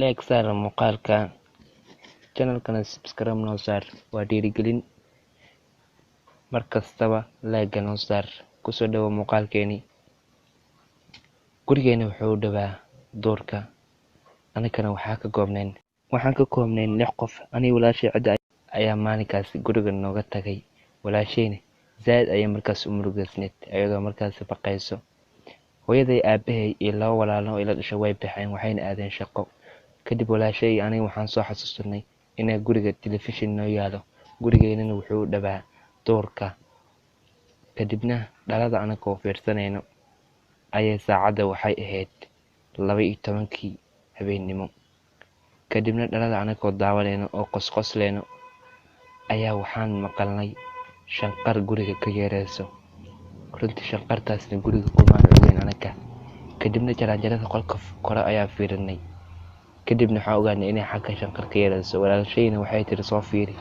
like saar muuqaalka channelkana subscribe noo saar waa dhiirigelin markastaba like noo saar kusoo dhawo muuqaalkeeni gurigeena wuxuu u dhawaa doorka anagana waxaan ka koobnayn 6 qof aniga walaashay cid ayaa maalinkaas guriga nooga tagay walaashayna zaid ayay markaas u murugaysneed ayadoo markaas baqayso hooyaday aabahay iyo laba walaalo ila dhashay way baxeen waxayna aadeen shaqo kadib walaashay aniga waxaan soo xasuusanay inay guriga television noo yaalo gurigeena wuxuu u dhawaa doorka kadibna dhalada anagoo fiirsanayno ayay saacada waxay ahayd 12 habeenimo kadibna dhalada anagoo daawanayno oo qosqosleyno ayaa waxaan maqalnay shanqar guriga ka yeerayso runtii shanqartaasna guriga kuma ogeyn anaga kadibna jaraanjarada qolka kore ayaa fiirinay kadibna waxaan ogaanay inay xagga shanqar ka yeerayso walaashayna waxay tiri soo fiiri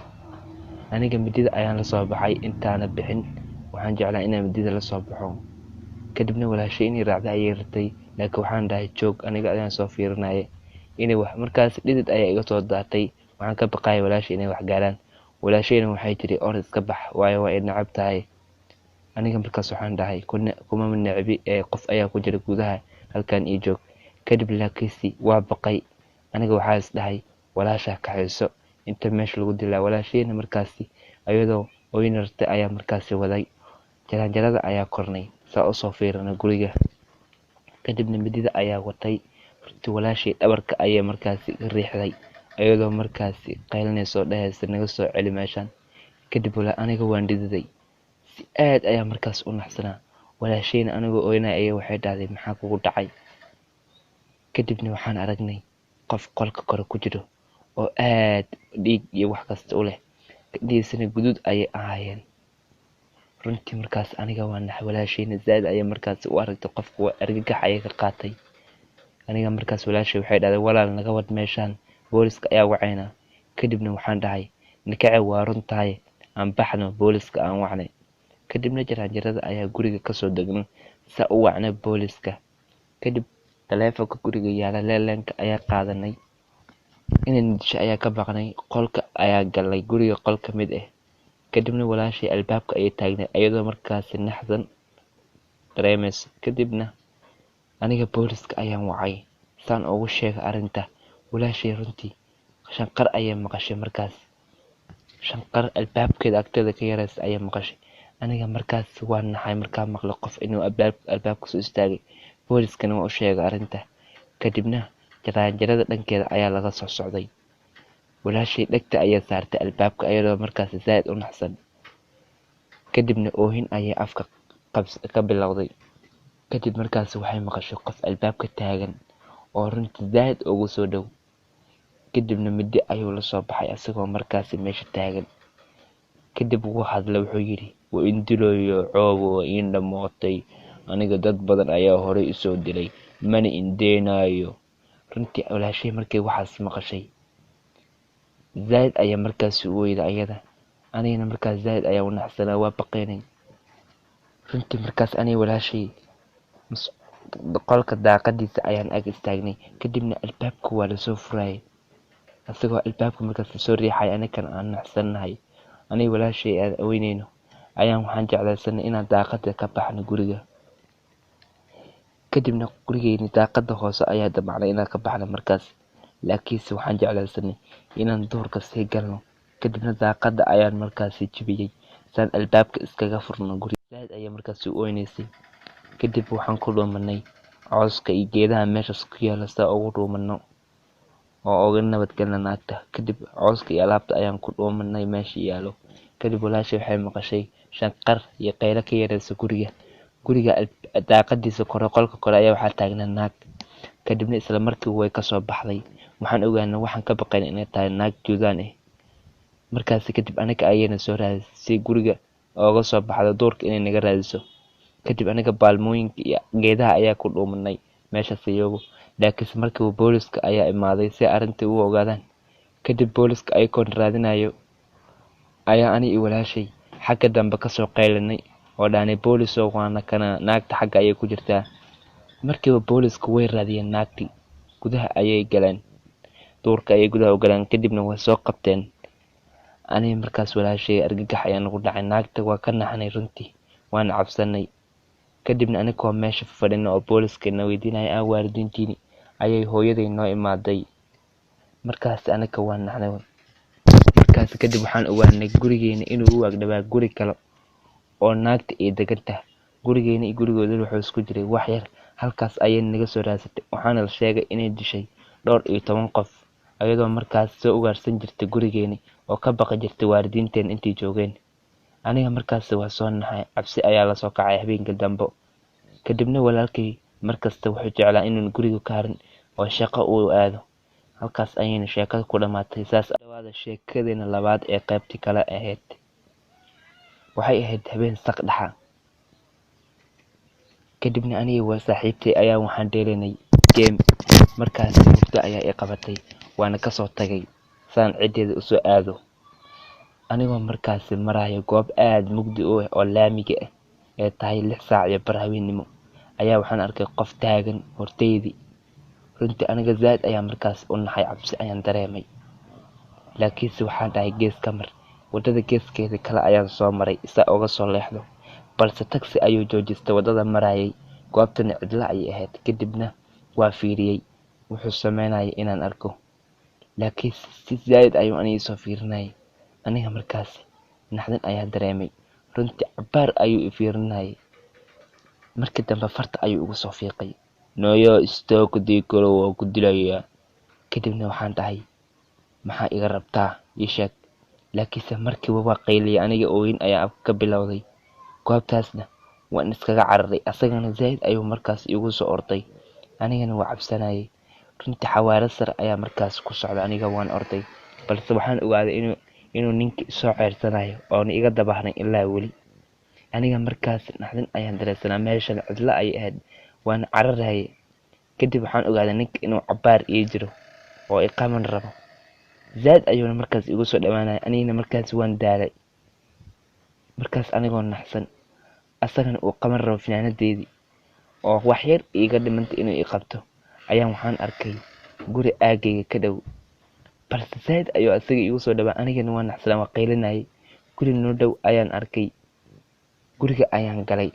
aniga midida ayaan la soo baxay intaana bixin waxaan jeclaa inaan midida la soo baxo kadibna walaashay inay raacday ayay ratay laakiin waxaan dhahay joog aniga ayaan soo fiirinay inay wax markaas dhidid ayaa iga soo daatay waxaan ka baqay walaashay inay wax gaaraan walaashayna waxay tiri orod iska bax waayo waa nacab tahay aniga markaas waxaan dhahay kuma nacbi qof ayaa ku jira gudaha halkan ii joog kadib laakiinsi waa baqay aniga waxaa is dhahay walaasha ka hayso inta meesha lagu dilaa walaashayna markaas ayadoo ooynartay ayaa markaas waday jaraanjarada ayaa kornay saa u soo fiirnay guriga kadibna midida ayaa watay runtii walaashay dhabarka ayay markaas riixday ayadoo markaas qaylinayso dhahaysa naga soo celi meeshan kadib aniga waan dhididay si aad ayaa markaas u naxsanaa walaashayna anigoo ooynay ayay waxay dhahday maxaa kugu dhacay kadibna waxaan aragnay qof qolka kore ku jiro oo aad dhiig iyo wax kasta u leh kadibna guduud ayay ahaayeen runtii markaas aniga waan naxay walaashayna zaid ayay markaas u aragtay qofku argagax ayay ka qaatay aniga markaas walaashay waxay dhahday walaal naga wad meeshan booliska ayaa wacayna kadibna waxaan dhahay nikace waa runtahay aan baxno booliska aan wacnay kadibna jaraanjarada ayaa guriga ka soo degnay saa u wacnay booliska kadib taleefanka guriga yaala leelanka ayaa qaadanay inaan disho ayaa ka baqnay qolka ayaa galay guriga qolka mid ah kadibna walaashay albaabka ayay taagnay ayadoo markaas naxdan dareemayso kadibna aniga booliska ayaan wacay saan ugu sheegay arinta walaashay runtii shanqar ayay maqashay markaas shanqar albaabkeeda agteeda ka yaraysa ayay maqashay aniga markaas waan naxay markaa maqlay qof inuu albaabka soo istaagay booliskana waa u sheegay arinta kadibna jaraanjarada dhankeeda ayaa laga soo socday walaashay dhagta ayay saartay albaabka ayadoo markaas zaid u naxsan kadibna oohin ayay afka ka bilowday kadib markaas waxay maqashay qof albaabka taagan oo runtii zaid ugu soo dhow kadibna midi ayuu la soo baxay asagoo markaas meesha taagan kadib wuu hadlay wuxuu yiri waa indiloyo coobo in dhamootay aniga dad badan ayaa hore u soo dilay mana indeenayo runtii walaashay markay waxaas maqashay zaid ayaa markaas u weyday ayada anigana markaas zaid ayaa u naxsanaa waa baqaynay runtii markaas aniga walaashay qolka daaqadiisa ayaan ag istaagnay kadibna albaabka waa la soo furayay asagoo albaabka markaas soo riixay anagana aan naxsanahay aniga walaashay aad aweynayno ayaan waxaan jeclaysanay inaan daaqada ka baxno guriga kadibna gurigeena daaqada hoose ayaa damacnay inaan ka baxno markaas laakiinse waxaan jeclaysanay inaan doorka sii galno kadibna daaqada ayaan markaas jibiyay saan albaabka iskaga furno guriga zaid ayaa markaas u ooynaysay kadib waxaan ku dhuumanay cawska iyo geedaha meeshaas ku yaala saa ugu dhuumano oo uga nabadgalna naagta kadib cawska iyo alaabta ayaan ku dhuumanay meesha yaalo kadib walaashay waxay maqashay shanqar iyo qaylo ka yaraysa guriga daaqadiisa kore qolka kore ayaa waxaa taagnaa naag kadibna isla markii way ka soo baxday waxaan ogaanay waxaan ka baqayn inay tahay naag juudaan ah markaas kadib anaga ayayna soo raadisay si guriga ooga soo baxdo doorka inay naga raadiso kadib anaga baalmooyinka iyo geedaha ayaa ku dhuumanay meeshaas iyagu laakiin markii booliska ayaa imaaday si arintii u ogaadaan kadib booliska ay koon raadinayo ayaa ani iyo walaashay xagga dambe ka soo qaylinay oo dhaanay booliso waana kana naagta xagga ayay ku jirtaa markiiba booliska way raadiyeen naagtii gudaha ayay galeen duurka ayay gudaha u galeen kadibna way soo qabteen. Aniga markaas walaashay argagax ayaa nagu dhacay, naagta waa ka naxnay runtii waan cabsanay. Kadibna anigoo meesha fadhino oo booliskana weydiinaya waalidiintiini ayay hooyaday noo imaaday. Markaas anaga waan naxnay. Markaas kadib waxaan ogaanay gurigeena inuu u agdhawaa guri kale oo naagta ay degan tahay. Gurigeena iyo gurigooda wuxuu isku jiray wax yar. Halkaas ayay naga soo raasatay, waxaana la sheegay inay dishay dhowr iyo 10 qof, ayadoo markaas soo ugaarsan jirtay gurigeena oo ka baqi jirtay waalidiinteen intii joogeen. Aniga markaas waa soo naxay, cabsi ayaa la soo kacay habeenkii dambe. Kadibna walaalkay markasta wuxuu jeclaa inuu guriga ka harin oo shaqo uu aado. Halkaas ayayna sheekada ku dhamaatay. Saas dhawaada sheekadeena labaad ee qaybtii kale ahayd. Waxay ahayd habeen saq dhaxa. Kadibna aniga waa saaxiibtay ayaa waxaan dheelanay game. Markaas hurdo ayaa i qabatay, waana ka soo tagay saan cideeda u soo aado. Anigoo markaas marayo goob aad mugdi u ah oo laamiga ah ee tahay 6 saac iyo bar habeenimo, ayaa waxaan arkay qof taagan horteydii. Runtii aniga zaad ayaa markaas u naxay, cabsi ayaan dareemay. Laakiinse waxaan dhahay gees ka mar, wadada geeskeeda kale ayaan soo maray isa uga soo leexdo. Balse taxi ayuu joojistay wadada marayay. Goobtana cidla ayay ahayd. Kadibna waa fiiriyay wuxuu sameynayay inaan arko, laakiin si zaid ayuu aniga soo fiirinayay. Aniga markaas naxdin ayaan dareemay. Runtii cabaar ayuu i fiirinayay. Markii dambe farta ayuu ugu soo fiiqay, nooyo istoog diikolo waa ku dilayaa. Kadibna waxaan dhahay maxaa iga rabtaa ii sheeg. Laakiinse markiiba waa qayliyay, aniga ooyin ayaa ka bilowday. Goobtaasna waan iskaga cararay, asagana zaid ayuu markaas igu soo orday. Anigana waa cabsanayay. Runtii xawaare sare ayaa markaas ku socda, aniga waan orday. Balse waxaan ogaaday inuu ninka soo ceersanayo oo iga dabahnay ilaa weli. Aniga markaas naxdin ayaan dareemay, meesha cidla ay ahayd waan cararayay. Kadib waxaan ogaaday ninka inuu cabaar ii jiro oo i qaban rabo. Zaid ayuu markaas igu soo dhawaanay, anigana markaas waan daalay. Markaas anigoo naxsan, asagana uu qaban rabo finaanadeedii oo wax yar iga dhimantay inuu i qabto, ayaan waxaan arkay guri aagayga ka dhow. Balse zaid ayuu asaga igu soo dhawaa, anigana waan naxsan, waan qaylinayay. Guri noo dhow ayaan arkay. Guriga ayaan galay.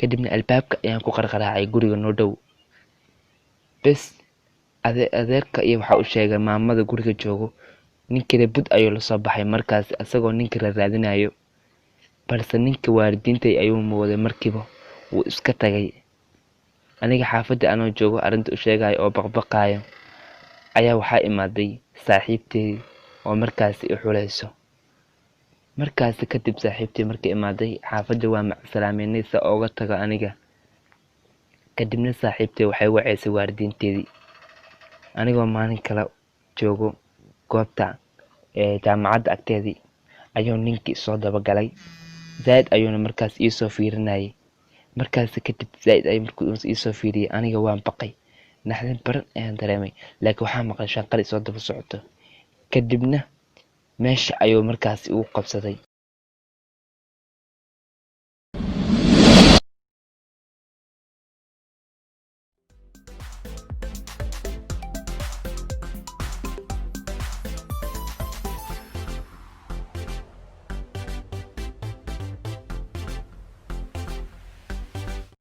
Kadibna albaabka ayaan ku qarqaraacay guriga noo dhow. Bes adeerka iyo waxa uu sheegay maamada guriga joogo. Ninkii bud ayuu la soo baxay markaas asagoo ninka raadinayo. Balse ninka waalidiintay ayuu mooday markiiba wuu iska tagay. Aniga xaafadda anoo joogo arinta u sheegay oo baqbaqayo ayaa waxaa imaaday saaxiibtay oo markaas i xuleyso. Markaas kadib saaxiibtay markii imaaday xaafadda waa macsalaameynay sa uga tago aniga. Kadibna saaxiibtay waxay waceysay waalidiinteedii. Anigoo maalin kale joogo goobta jaamacadda agteedii ayuu ninkii soo daba galay. Zaid ayuuna markaas ii soo fiirinayay. Markaas kadib zaid ayuu markuu ii soo fiiriyay, aniga waan baqay. Naxdin baran ayaan dareemay, laakiin waxaan maqlay shanqar soo daba socoto. Kadibna meesha ayuu markaas igu qabsaday.